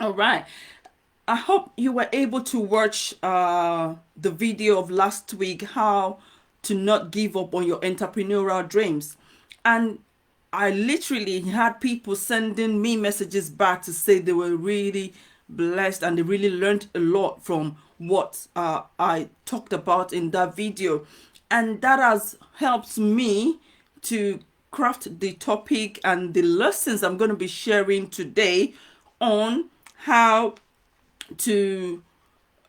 All right. I hope you were able to watch the video of last week, how to not give up on your entrepreneurial dreams. And I literally had people sending me messages back to say they were really blessed and they really learned a lot from what I talked about in that video. And that has helped me to craft the topic and the lessons I'm going to be sharing today on how to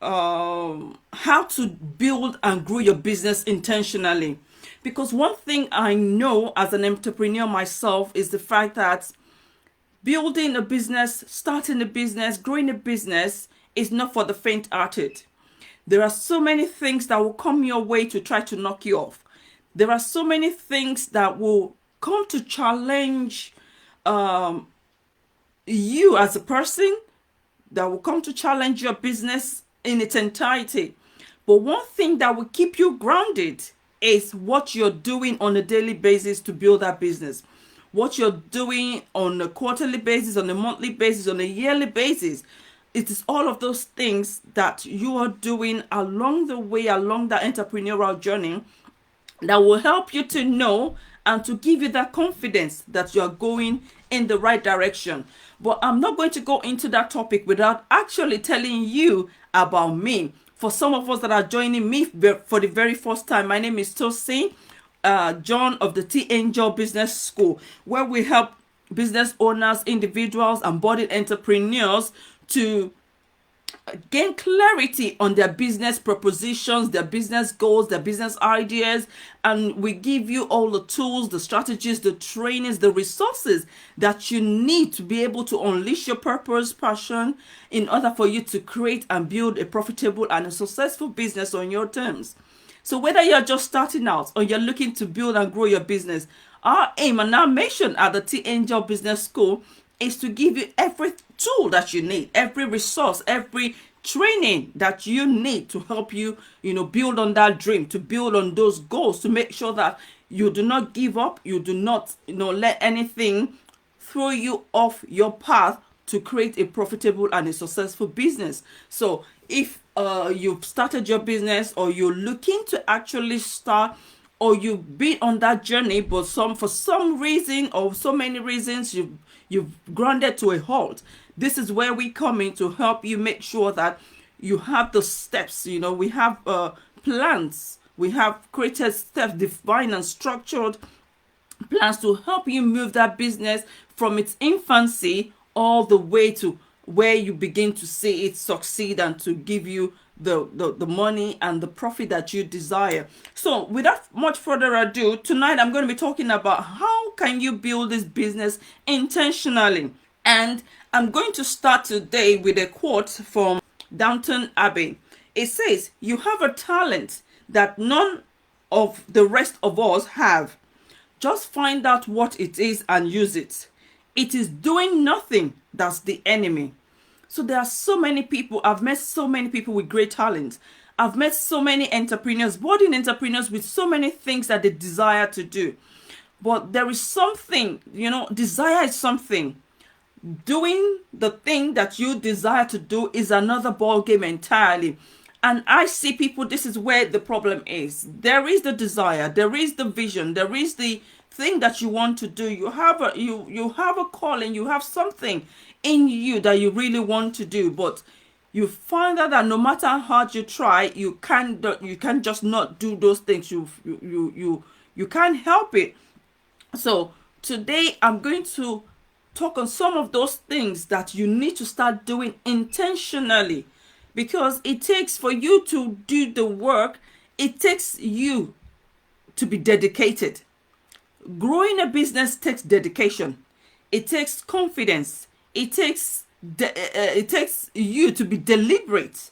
how to build and grow your business intentionally. Because one thing I know as an entrepreneur myself is the fact that building a business, starting a business, growing a business is not for the faint-hearted. There are so many things that will come your way to try to knock you off. There are so many things that will come to challenge you as a person, that will come to challenge your business in its entirety. But one thing that will keep you grounded is what you're doing on a daily basis to build that business. What you're doing on a quarterly basis, on a monthly basis, on a yearly basis. It is all of those things that you are doing along the way, along that entrepreneurial journey, that will help you to know and to give you that confidence that you are going in the right direction. But I'm not going to go into that topic without actually telling you about me. For some of us that are joining me for the very first time, my name is Tosin John of the T Angel Business School, where we help business owners, individuals, and budding entrepreneurs to gain clarity on their business propositions, their business goals, their business ideas, and we give you all the tools, the strategies, the trainings, the resources that you need to be able to unleash your purpose, passion, in order for you to create and build a profitable and a successful business on your terms. So whether you're just starting out or you're looking to build and grow your business, our aim and our mission at the T Angel Business School is to give you every tool that you need, every resource, every training that you need to help you, build on that dream, to build on those goals, to make sure that you do not give up, you do not, let anything throw you off your path to create a profitable and a successful business. So if you've started your business, or you're looking to actually start, or you've been on that journey, but for some reason or so many reasons you've grounded to a halt, this is where we come in to help you make sure that you have the steps. We have plans, we have created steps, defined and structured plans to help you move that business from its infancy all the way to where you begin to see it succeed and to give you the money and the profit that you desire. So without much further ado, tonight I'm going to be talking about how can you build this business intentionally. And I'm going to start today with a quote from Downton Abbey. It says, "You have a talent that none of the rest of us have. Just find out what it is and use it. It is doing nothing that's the enemy." So there are so many people, I've met so many people with great talent. I've met so many entrepreneurs, budding entrepreneurs with so many things that they desire to do. But there is something, desire is something. Doing the thing that you desire to do is another ball game entirely. And I see people, this is where the problem is. There is the desire, there is the vision, there is the thing that you want to do. You have a calling, you have something in you that you really want to do, but you find out that no matter how hard you try, you can't just not do those things. You can't help it. So today I'm going to talk on some of those things that you need to start doing intentionally, because it takes, for you to do the work, it takes you to be dedicated. Growing a business takes dedication. It takes confidence. It takes you to be deliberate.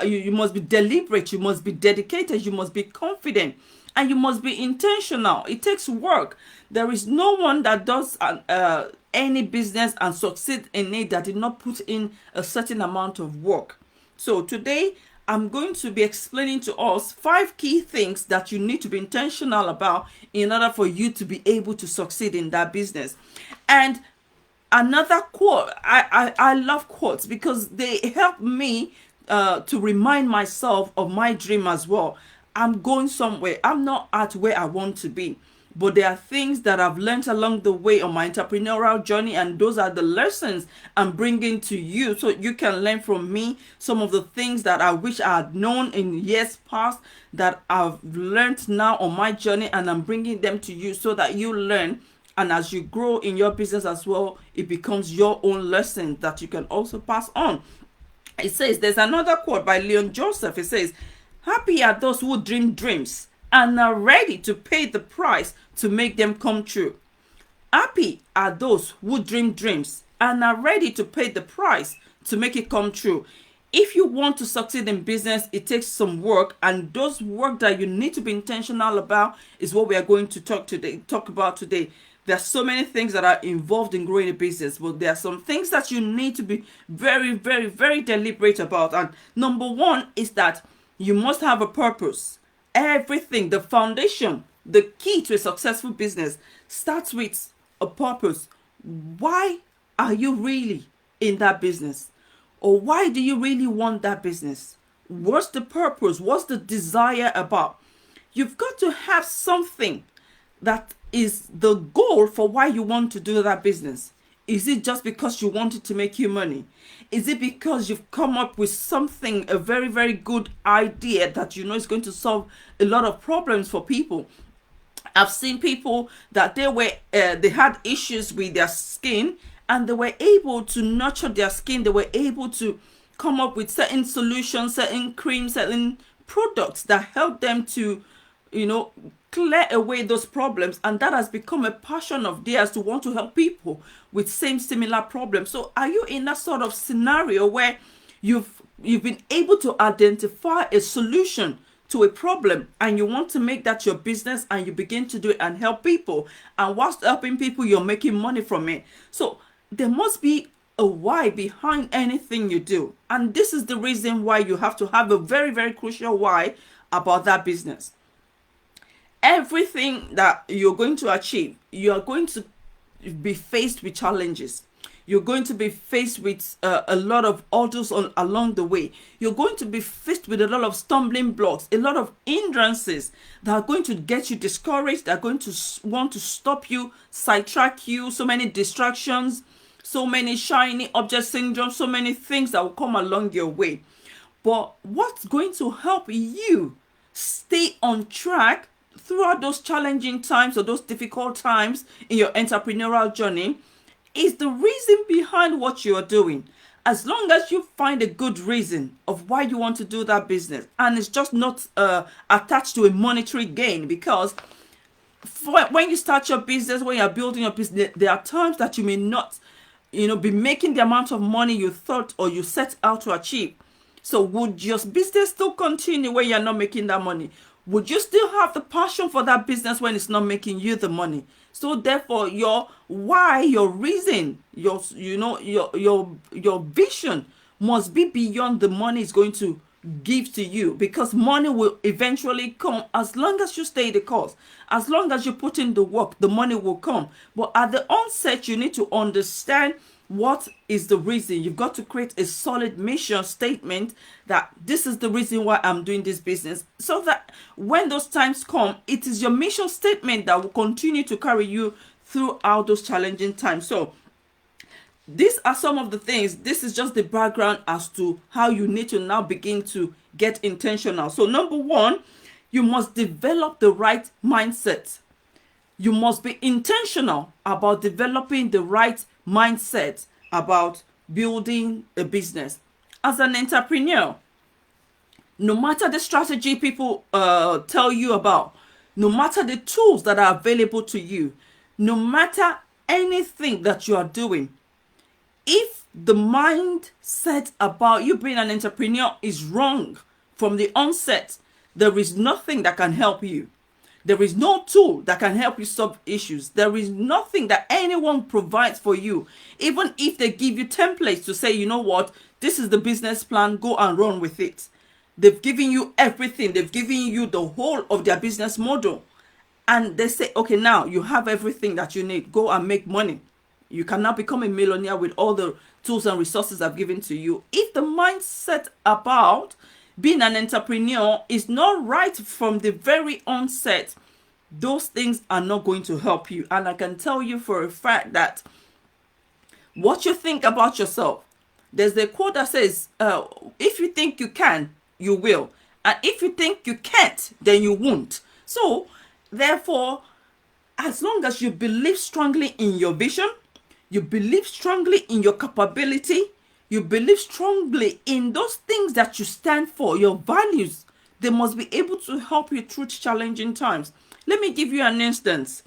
You must be deliberate. You must be dedicated. You must be confident, and you must be intentional. It takes work. There is no one that does any business and succeed in it that did not put in a certain amount of work. So today I'm going to be explaining to us 5 key things that you need to be intentional about in order for you to be able to succeed in that business. And Another quote, I love quotes because they help me to remind myself of my dream as well. I'm going somewhere. I'm not at where I want to be. But there are things that I've learned along the way on my entrepreneurial journey, and those are the lessons I'm bringing to you so you can learn from me some of the things that I wish I had known in years past that I've learned now on my journey, and I'm bringing them to you so that you learn. And as you grow in your business as well, it becomes your own lesson that you can also pass on. It says, there's another quote by Leon Joseph. It says, happy are those who dream dreams and are ready to pay the price to make them come true. Happy are those who dream dreams and are ready to pay the price to make it come true. If you want to succeed in business, it takes some work, and those work that you need to be intentional about is what we are going to talk about today. There are so many things that are involved in growing a business, but there are some things that you need to be very, very, very deliberate about. And number one is that you must have a purpose. Everything, the foundation, the key to a successful business starts with a purpose. Why are you really in that business? Or why do you really want that business? What's the purpose? What's the desire about? You've got to have something that is the goal for why you want to do that business. Is it just because you want it to make you money? Is it because you've come up with something, a very, very good idea that you know is going to solve a lot of problems for people? I've seen people that they had issues with their skin, and they were able to nurture their skin. They were able to come up with certain solutions, certain creams, certain products that help them to, clear away those problems. And that has become a passion of theirs to want to help people with similar problems. So are you in that sort of scenario where you've been able to identify a solution to a problem, and you want to make that your business, and you begin to do it and help people, and whilst helping people, you're making money from it? So there must be a why behind anything you do. And this is the reason why you have to have a very, very crucial why about that business. Everything that you're going to achieve, you are going to be faced with challenges. You're going to be faced with a lot of hurdles along the way. You're going to be faced with a lot of stumbling blocks, a lot of hindrances that are going to get you discouraged, that are going to want to stop you, sidetrack you, so many distractions, so many shiny object syndrome, so many things that will come along your way. But what's going to help you stay on track throughout those challenging times or those difficult times in your entrepreneurial journey is the reason behind what you're doing. As long as you find a good reason of why you want to do that business, and it's just not attached to a monetary gain, because when you start your business, when you're building your business, there are times that you may not be making the amount of money you thought or you set out to achieve. So would your business still continue when you're not making that money? Would you still have the passion for that business when it's not making you the money? So therefore, your why, your reason, your vision must be beyond the money is going to give to you, because money will eventually come as long as you stay the course. As long as you put in the work, the money will come. But at the onset, you need to understand what is the reason. You've got to create a solid mission statement that this is the reason why I'm doing this business, so that when those times come, it is your mission statement that will continue to carry you throughout those challenging times. So these are some of the things. This is just the background as to how you need to now begin to get intentional. So number one, you must develop the right mindset. You must be intentional about developing the right mindset about building a business. As an entrepreneur, no matter the strategy people tell you about, no matter the tools that are available to you, no matter anything that you are doing, if the mindset about you being an entrepreneur is wrong from the onset, there is nothing that can help you. There is no tool that can help you solve issues. There is nothing that anyone provides for you. Even if they give you templates to say, you know what, this is the business plan, go and run with it. They've given you everything. They've given you the whole of their business model. And they say, okay, now you have everything that you need. Go and make money. You cannot become a millionaire with all the tools and resources I've given to you. If the mindset about being an entrepreneur is not right from the very onset, those things are not going to help you. And I can tell you for a fact that what you think about yourself, there's a quote that says, if you think you can, you will. And if you think you can't, then you won't. So, therefore, as long as you believe strongly in your vision, you believe strongly in your capability, you believe strongly in those things that you stand for, your values, they must be able to help you through challenging times. Let me give you an instance.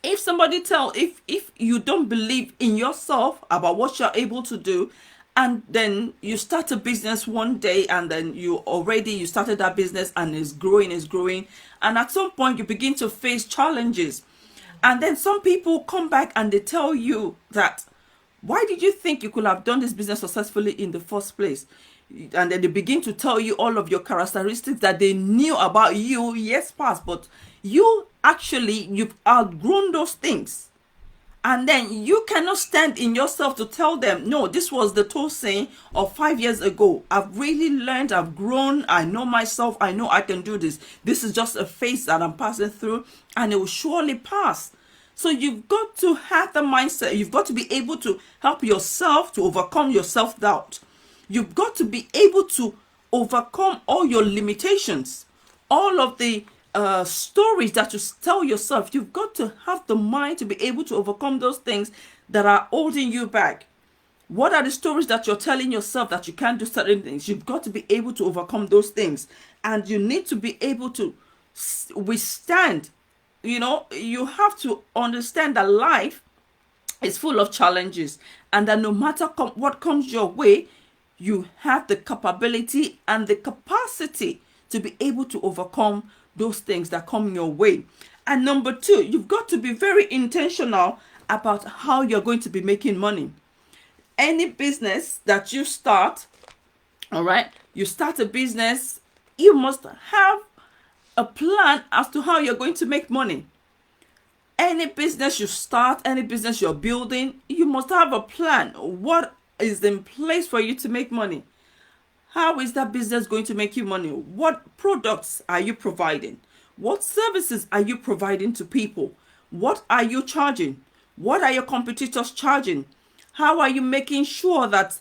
If somebody if you don't believe in yourself about what you're able to do, and then you start a business one day, and then you started that business and it's growing, and at some point you begin to face challenges, and then some people come back and they tell you that, why did you think you could have done this business successfully in the first place? And then they begin to tell you all of your characteristics that they knew about you years past, but you've outgrown those things. And then you cannot stand in yourself to tell them, no, this was the Tosin of 5 years ago. I've really learned, I've grown, I know myself, I know I can do this. This is just a phase that I'm passing through, and it will surely pass. So you've got to have the mindset. You've got to be able to help yourself to overcome your self-doubt. You've got to be able to overcome all your limitations, all of the stories that you tell yourself. You've got to have the mind to be able to overcome those things that are holding you back. What are the stories that you're telling yourself that you can't do certain things? You've got to be able to overcome those things. And you need to be able to withstand. You have to understand that life is full of challenges, and that no matter what comes your way, you have the capability and the capacity to be able to overcome those things that come your way. And number 2, you've got to be very intentional about how you're going to be making money. Any business that you start, all right, you start a business, you must have a plan as to how you're going to make money. Any business you start, any business you're building, you must have a plan. What is in place for you to make money? How is that business going to make you money? What products are you providing? What services are you providing to people? What are you charging? What are your competitors charging? How are you making sure that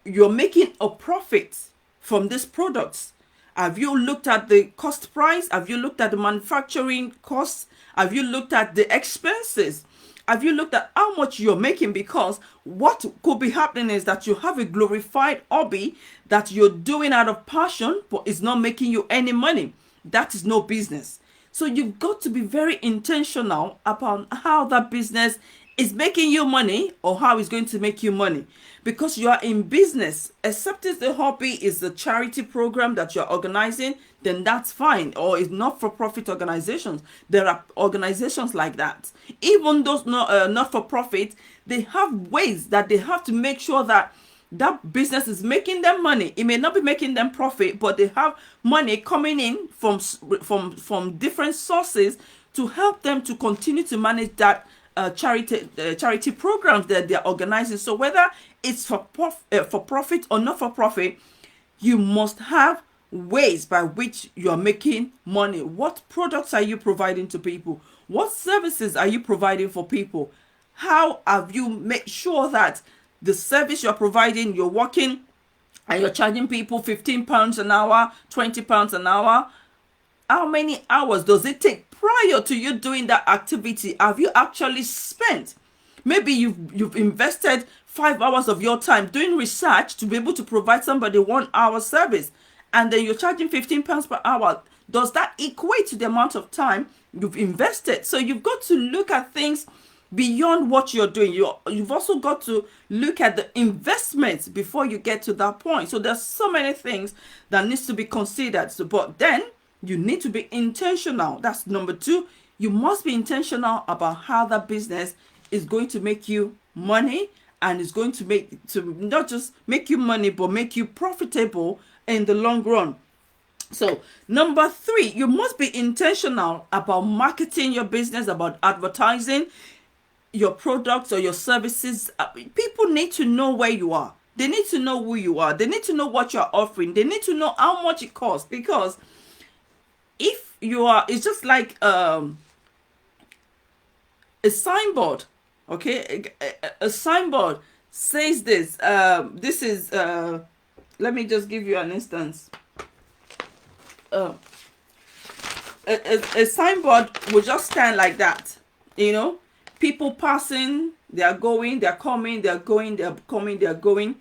you're making a profit from these products? Have you looked at the cost price? Have you looked at the manufacturing costs? Have you looked at the expenses? Have you looked at how much you're making? Because what could be happening is that you have a glorified hobby that you're doing out of passion, but it's not making you any money. That is no business. So you've got to be very intentional about how that business is making you money, or how it's going to make you money. Because you are in business, except if the hobby is a charity program that you're organizing, then that's fine. Or it's not-for-profit organizations. There are organizations like that. Even those not-for-profit, they have ways that they have to make sure that that business is making them money. It may not be making them profit, but they have money coming in from different sources to help them to continue to manage that charity programs that they're organizing. So whether it's for profit or not for profit, you must have ways by which you are making money. What products are you providing to people? What services are you providing for people? How have you made sure that the service you're providing, you're working and you're charging people £15 an hour, £20 an hour? How many hours does it take prior to you doing that activity? Have you actually spent? Maybe you've invested 5 hours of your time doing research to be able to provide somebody 1 hour service, and then you're charging £15 per hour. Does that equate to the amount of time you've invested? So you've got to look at things beyond what you're doing. You've also got to look at the investments before you get to that point. So there's so many things that needs to be considered. So, but then you need to be intentional. That's number 2. You must be intentional about how that business is going to make you money, and is going to not just make you money, but make you profitable in the long run. So number 3, you must be intentional about marketing your business, about advertising. your products or your services, people need to know where you are. They need to know who you are. They need to know what you're offering. They need to know how much it costs. Because if you are, it's just like a signboard. Okay, a signboard says this. This is. Let me just give you an instance. Uh, a signboard will just stand like that. You know, people passing, they are going, they are coming, they are going, they are coming, they are going.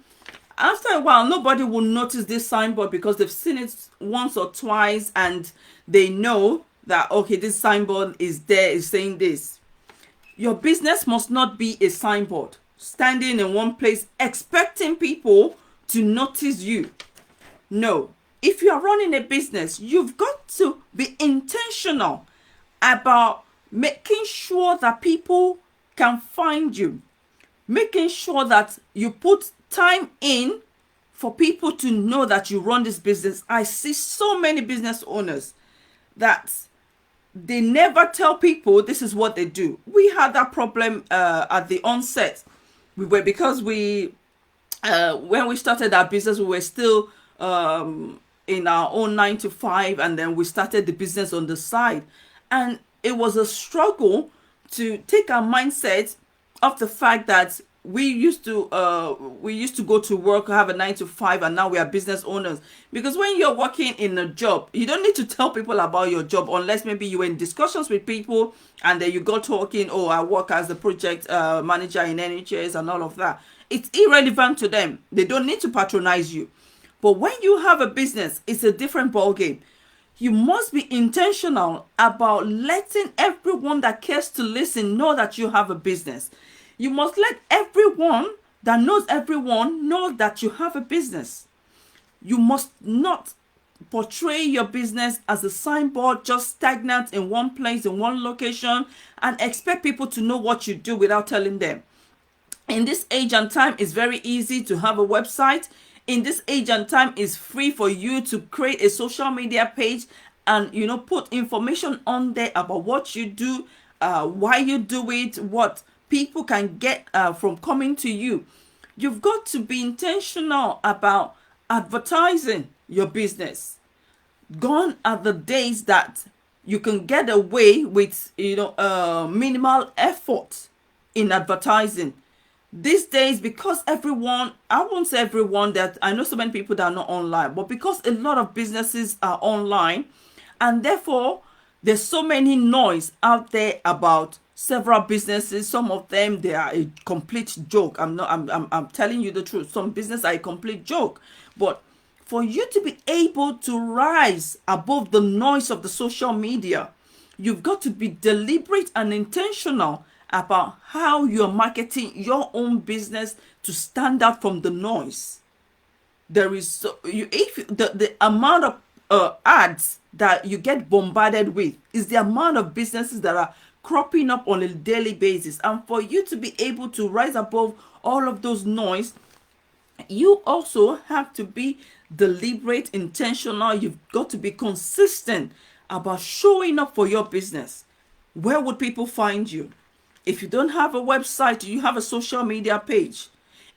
After a while, nobody will notice this signboard because they've seen it once or twice, and they know that, okay, this signboard is there, is saying this. Your business must not be a signboard standing in one place expecting people to notice you. No. If you are running a business, you've got to be intentional about making sure that people can find you, making sure that you put time in for people to know that you run this business. I see so many business owners that they never tell people this is what they do. We had that problem at the onset. Because when we started our business, we were still in our own 9 to 5, and then we started the business on the side. And it was a struggle to take our mindset of the fact that we used to go to work, have a 9 to 5, and now we are business owners. Because when you're working in a job, you don't need to tell people about your job, unless maybe you were in discussions with people and then you got talking, oh, I work as the project manager in NHS and all of that. It's irrelevant to them. They don't need to patronize you. But when you have a business, it's a different ballgame. You must be intentional about letting everyone that cares to listen know that you have a business. You must let everyone that knows everyone know that you have a business. You must not portray your business as a signboard, just stagnant in one place, in one location, and expect people to know what you do without telling them. In this age and time, it's very easy to have a website. In this age and time, it's free for you to create a social media page and, put information on there about what you do, why you do it, what people can get from coming to you. You've got to be intentional about advertising your business. Gone are the days that you can get away with, minimal effort in advertising. These days, because everyone, I won't say everyone, that I know so many people that are not online, but because a lot of businesses are online, and therefore there's so many noise out there about several businesses. Some of them, they are a complete joke. I'm telling you the truth. Some businesses are a complete joke. But for you to be able to rise above the noise of the social media, you've got to be deliberate and intentional about how you're marketing your own business to stand out from the noise. There is the amount of ads that you get bombarded with is the amount of businesses that are cropping up on a daily basis. And for you to be able to rise above all of those noise, you also have to be deliberate, intentional. You've got to be consistent about showing up for your business. Where would people find you? If you don't have a website, you have a social media page.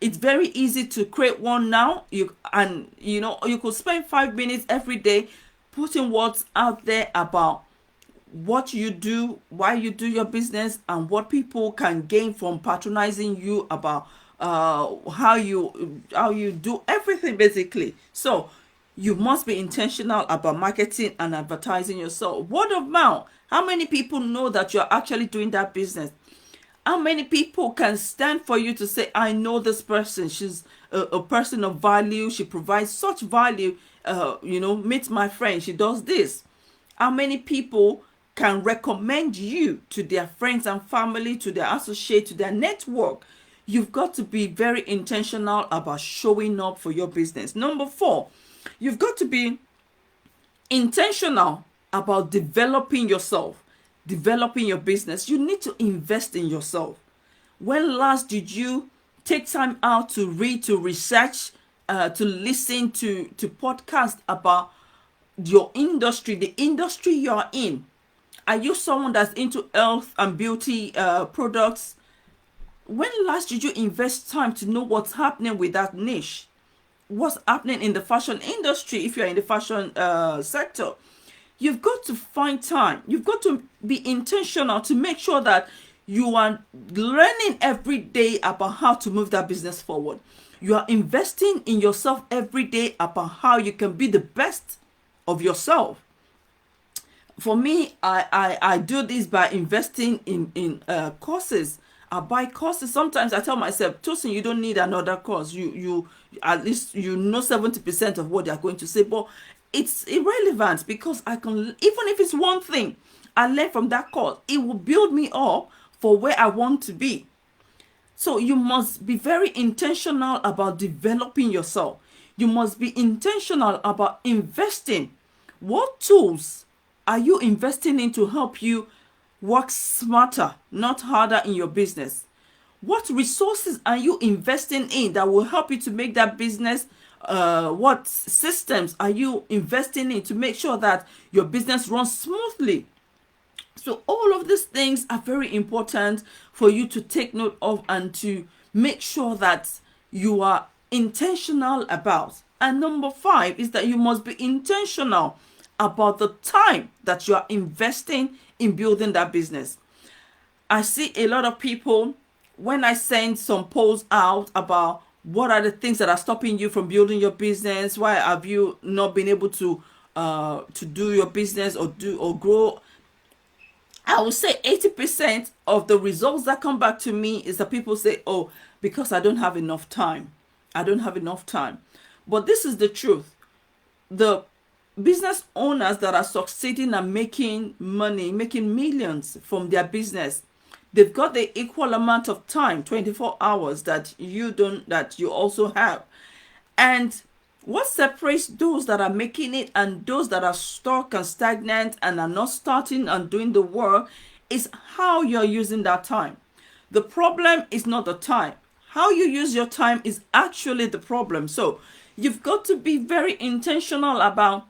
It's very easy to create one now. You could spend 5 minutes every day putting words out there about what you do, why you do your business, and what people can gain from patronizing you about how you do everything, basically. So you must be intentional about marketing and advertising yourself. Word of mouth. How many people know that you're actually doing that business? How many people can stand for you to say, I know this person, she's a person of value, she provides such value, meet my friend, she does this. How many people can recommend you to their friends and family, to their associates, to their network? You've got to be very intentional about showing up for your business. Number 4, you've got to be intentional about developing yourself, developing your business. You need to invest in yourself. When last did you take time out to read, to research, to listen to podcasts about your industry, the industry you're in? Are you someone that's into health and beauty products? When last did you invest time to know what's happening with that niche? What's happening in the fashion industry if you're in the fashion sector? You've got to find time. You've got to be intentional to make sure that you are learning every day about how to move that business forward. You are investing in yourself every day about how you can be the best of yourself. For me, I do this by investing in courses. I buy courses. Sometimes I tell myself, Tosin, you don't need another course. You at least you know 70% of what they are going to say, but it's irrelevant because I can, even if it's one thing I learn from that course, it will build me up for where I want to be. So you must be very intentional about developing yourself. You must be intentional about investing. What tools are you investing in to help you work smarter, not harder in your business? What resources are you investing in that will help you to make that business? What systems are you investing in to make sure that your business runs smoothly? So all of these things are very important for you to take note of and to make sure that you are intentional about. And number 5 is that you must be intentional about the time that you are investing in building that business. I see a lot of people, when I send some posts out about what are the things that are stopping you from building your business, why have you not been able to do your business or grow, I would say 80% of the results that come back to me is that people say, oh, because I don't have enough time. I don't have enough time. But this is the truth. The business owners that are succeeding and making money, making millions from their business, they've got the equal amount of time, 24 hours, that you also have. And what separates those that are making it and those that are stuck and stagnant and are not starting and doing the work is how you're using that time. The problem is not the time. How you use your time is actually the problem. So you've got to be very intentional about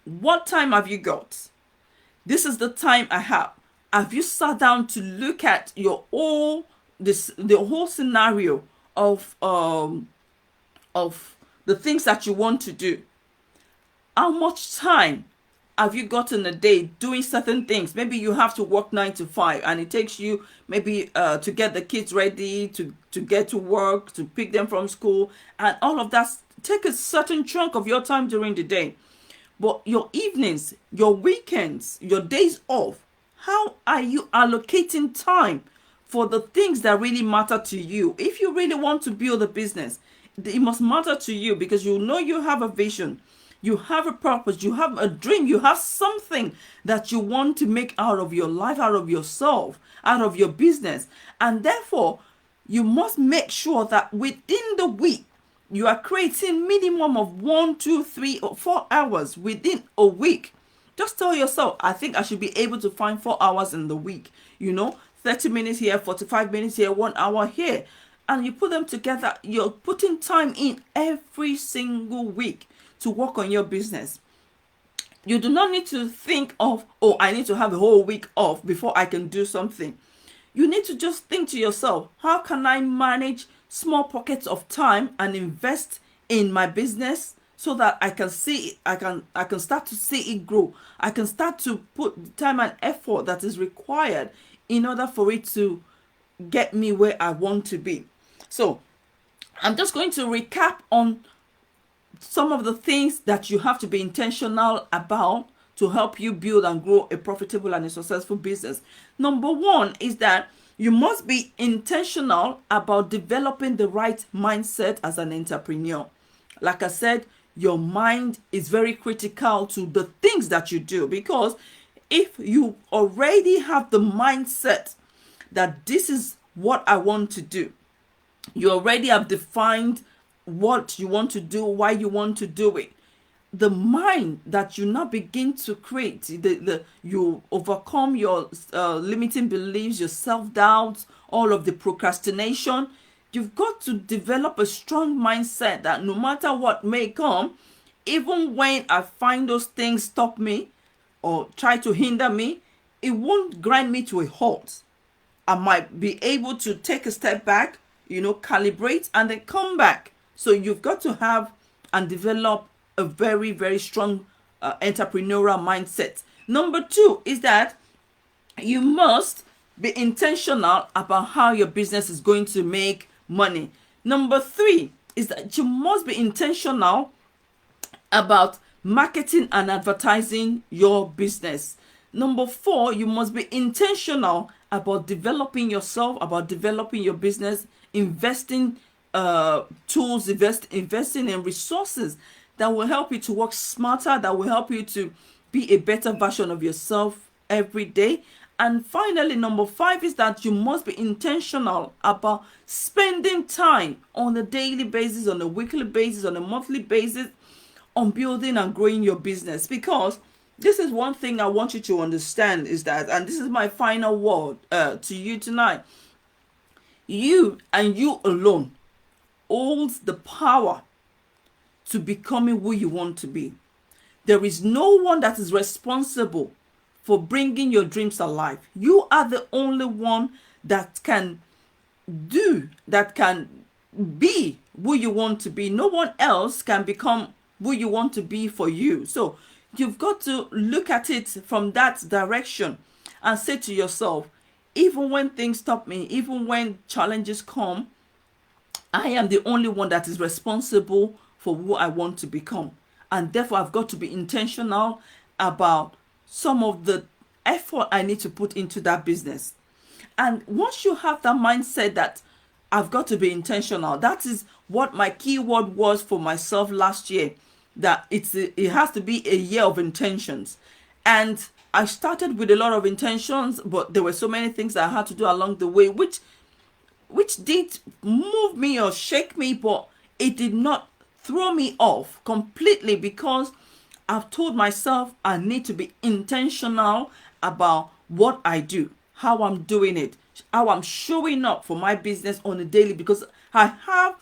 what time have you got? This is the time I have. Have you sat down to look at the whole scenario of the things that you want to do? How much time have you got in a day doing certain things? Maybe you have to work 9 to 5 and it takes you maybe to get the kids ready, to get to work, to pick them from school, and all of that. Take a certain chunk of your time during the day. But your evenings, your weekends, your days off, how are you allocating time for the things that really matter to you? If you really want to build a business, it must matter to you because you know you have a vision, you have a purpose, you have a dream, you have something that you want to make out of your life, out of yourself, out of your business. And therefore, you must make sure that within the week, you are creating minimum of 1, 2, 3, or 4 hours within a week. Just tell yourself, I think I should be able to find 4 hours in the week. 30 minutes here, 45 minutes here, 1 hour here. And you put them together. You're putting time in every single week to work on your business. You do not need to think of, oh, I need to have a whole week off before I can do something. You need to just think to yourself, how can I manage small pockets of time and invest in my business so that I can see it, I can start to see it grow. I can start to put the time and effort that is required in order for it to get me where I want to be. So I'm just going to recap on some of the things that you have to be intentional about to help you build and grow a profitable and a successful business. Number 1 is that you must be intentional about developing the right mindset as an entrepreneur. Like I said, your mind is very critical to the things that you do, because if you already have the mindset that this is what I want to do, you already have defined what you want to do, why you want to do it. The mind that you now begin to create, you overcome your limiting beliefs, your self-doubt, all of the procrastination. You've got to develop a strong mindset that no matter what may come, even when I find those things stop me or try to hinder me, it won't grind me to a halt. I might be able to take a step back, calibrate, and then come back. So you've got to have and develop a very, very strong entrepreneurial mindset. Number two is that you must be intentional about how your business is going to make money. Number three is that you must be intentional about marketing and advertising your business. Number four, you must be intentional about developing yourself, about developing your business, investing tools, investing in resources that will help you to work smarter, that will help you to be a better version of yourself every day. And finally, number five is that you must be intentional about spending time on a daily basis, on a weekly basis, on a monthly basis, on building and growing your business. Because this is one thing I want you to understand is that, and this is my final word to you tonight, you and you alone holds the power to becoming who you want to be. There is no one that is responsible for bringing your dreams alive. You are the only one that can be who you want to be. No one else can become who you want to be for you. So you've got to look at it from that direction and say to yourself, even when things stop me, even when challenges come, I am the only one that is responsible for who I want to become. And therefore, I've got to be intentional about some of the effort I need to put into that business. And once you have that mindset that I've got to be intentional, that is what my keyword was for myself last year, that it has to be a year of intentions. And I started with a lot of intentions, but there were so many things that I had to do along the way, which did move me or shake me, but it did not throw me off completely, because I've told myself I need to be intentional about what I do, how I'm doing it, how I'm showing up for my business on a daily, because I have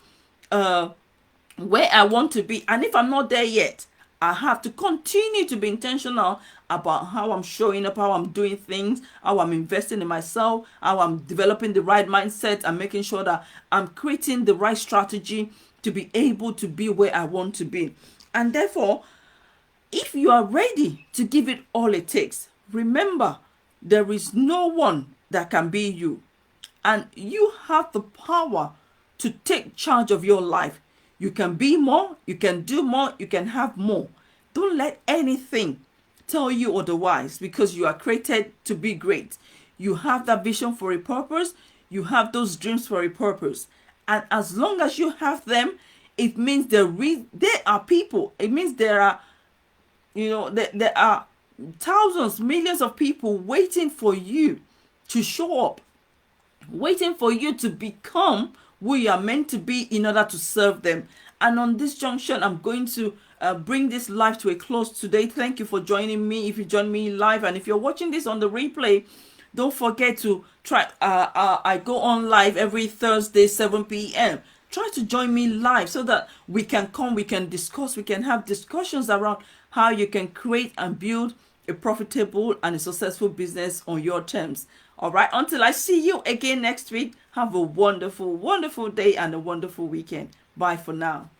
where I want to be. And if I'm not there yet, I have to continue to be intentional about how I'm showing up, how I'm doing things, how I'm investing in myself, how I'm developing the right mindset, and making sure that I'm creating the right strategy to be able to be where I want to be. And therefore, if you are ready to give it all it takes, remember, there is no one that can be you. And you have the power to take charge of your life. You can be more, you can do more, you can have more. Don't let anything tell you otherwise, because you are created to be great. You have that vision for a purpose. You have those dreams for a purpose. And as long as you have them, it means there are people. It means there are thousands, millions of people waiting for you to show up, waiting for you to become who you are meant to be in order to serve them. And on this junction, I'm going to bring this live to a close today. Thank you for joining me. If you join me live, and if you're watching this on the replay, don't forget to try. I go on live every Thursday, 7 p.m. Try to join me live so that we can discuss, we can have discussions around how you can create and build a profitable and a successful business on your terms. All right, until I see you again next week, have a wonderful, wonderful day and a wonderful weekend. Bye for now.